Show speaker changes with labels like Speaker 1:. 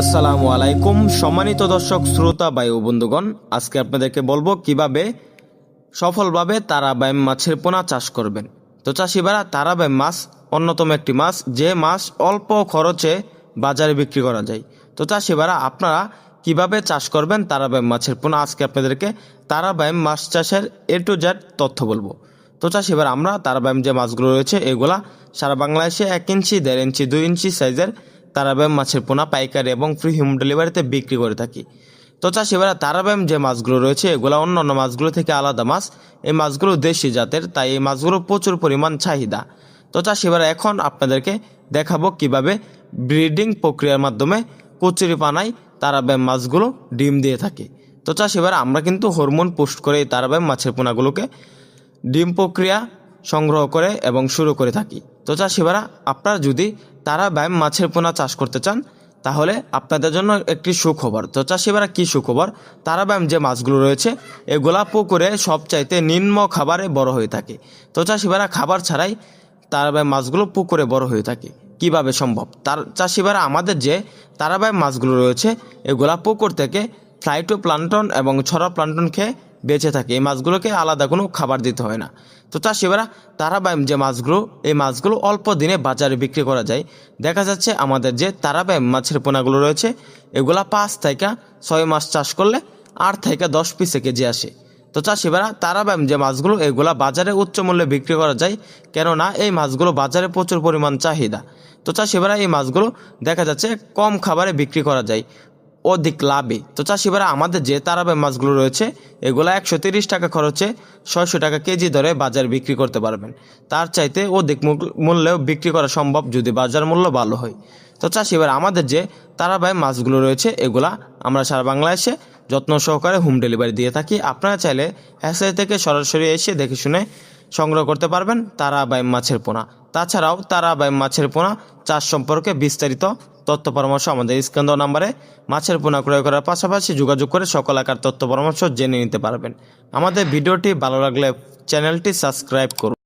Speaker 1: আসসালামু আলাইকুম সম্মানিত দর্শক শ্রোতা ভাই ও বন্ধুগণ, আজকে আপনাদেরকে বলবো কিভাবে সফলভাবে তারাবাইম মাছের পোনা চাষ করবেন। তো চাষি ভাইরা, তারাবাইম মাছ অন্যতম একটি মাছ, যে মাছ অল্প খরচে বাজারে বিক্রি করা যায়। তো চাষি ভাইরা, আপনারা কিভাবে চাষ করবেন তারাবাইম মাছের পোনা, আজকে আপনাদেরকে তারাবাইম মাছ চাষের A to Z তথ্য বলবো। তো চাষি ভাইরা, আমরা তারাবাইম যে মাছগুলো রয়েছে এগুলা সারা বাংলাদেশে 1 ইঞ্চি, 1.5 ইঞ্চি, 2 ইঞ্চি সাইজের তারাবাইম মাছের পোনা পাইকারি এবং ফ্রি হোম ডেলিভারিতে বিক্রি করে থাকি। তো চাষি ভাইরা, তারাবাইম যে মাছগুলো রয়েছে এগুলো অন্যান্য মাছগুলো থেকে আলাদা মাছ। এই মাছগুলো দেশি জাতের, তাই এই মাছগুলো প্রচুর পরিমাণ চাহিদা। তো চাষি ভাইরা, এখন আপনাদেরকে দেখাবো কিভাবে ব্রিডিং প্রক্রিয়ার মাধ্যমে কচুরিপানায় তারাবাইম মাছগুলো ডিম দিয়ে থাকে। তো চাষি ভাইরা, আমরা কিন্তু হরমোন পুষ্ট করে এই তারাবাইম মাছের পোনাগুলোকে ডিম প্রক্রিয়া সংগ্রহ করে এবং শুরু করে থাকি। তো চাষি ভাইরা, আপনারা যদি তারাবাইম মাছের পোনা চাষ করতে চান তাহলে আপনাদের জন্য একটি সুখবর। তো চাষি ভাইরা, কী সুখবর? তারাবাইম যে মাছগুলো রয়েছে এগুলা পুকুরে সবচাইতে নিম্ন খাবারে বড় হয়ে থাকে। তো চাষি ভাইরা, খাবার ছাড়াই তারাবাইম মাছগুলো পুকুরে বড় হয়ে থাকে। কিভাবে সম্ভব? চাষি ভাইরা, আমাদের যে তারাবাইম মাছগুলো রয়েছে এগুলা পুকুর থেকে ফ্লাইটোপ্লান্টন এবং ছড়া প্লান্টন খেয়ে বেঁচে থাকে। এই মাছগুলোকে আলাদা কোনো খাবার দিতে হয় না। তো চাষি ভাইরা, তারাবাইম যে মাছগুলো, এই মাছগুলো অল্প দিনে বাজারে বিক্রি করা যায়। দেখা যাচ্ছে আমাদের যে তারাবাইম মাছের পোনাগুলো রয়েছে এগুলা 5 থেকে 6 মাস চাষ করলে 8 থেকে 10 পিসে কেজি আসে। তো চাষি ভাইরা, তারাবাইম যে মাছগুলো এগুলা বাজারে উচ্চ মূল্যে বিক্রি করা যায়, কেননা এই মাছগুলো বাজারে প্রচুর পরিমাণ চাহিদা। তো চাষি ভাইরা, এই মাছগুলো দেখা যাচ্ছে কম খাবারে বিক্রি করা যায় অধিক লাভে। তো চাষি ভাইরা, আমাদের যে তারাবাইম মাছগুলো রয়েছে এগুলো 130 টাকা খরচে 600 টাকা কেজি দরে বাজারে বিক্রি করতে পারবেন। তার চাইতে অধিক মূল্যেও বিক্রি করা সম্ভব যদি বাজার মূল্য ভালো হয়। তো চাষি ভাইরা, আমাদের যে তারাবাইম মাছগুলো রয়েছে এগুলা আমরা সারা বাংলাদেশে যত্ন সহকারে হোম ডেলিভারি দিয়ে থাকি। আপনারা চাইলে হ্যাচারি থেকে সরাসরি এসে দেখে শুনে সংগ্রহ করতে পারবেন তারাবাইম মাছের পোনা। তাছাড়াও তারাবাইম মাছের পোনা চাষ সম্পর্কে বিস্তারিত তথ্য পরামর্শ আমাদের স্ক্রিন দেওয়া নাম্বারে মাছের পোনা ক্রয় করার পাশাপাশি যোগাযোগ করে সকল আকার তথ্য পরামর্শ জেনে নিতে পারবেন। আমাদের ভিডিওটি ভালো লাগলে চ্যানেলটি সাবস্ক্রাইব করুন।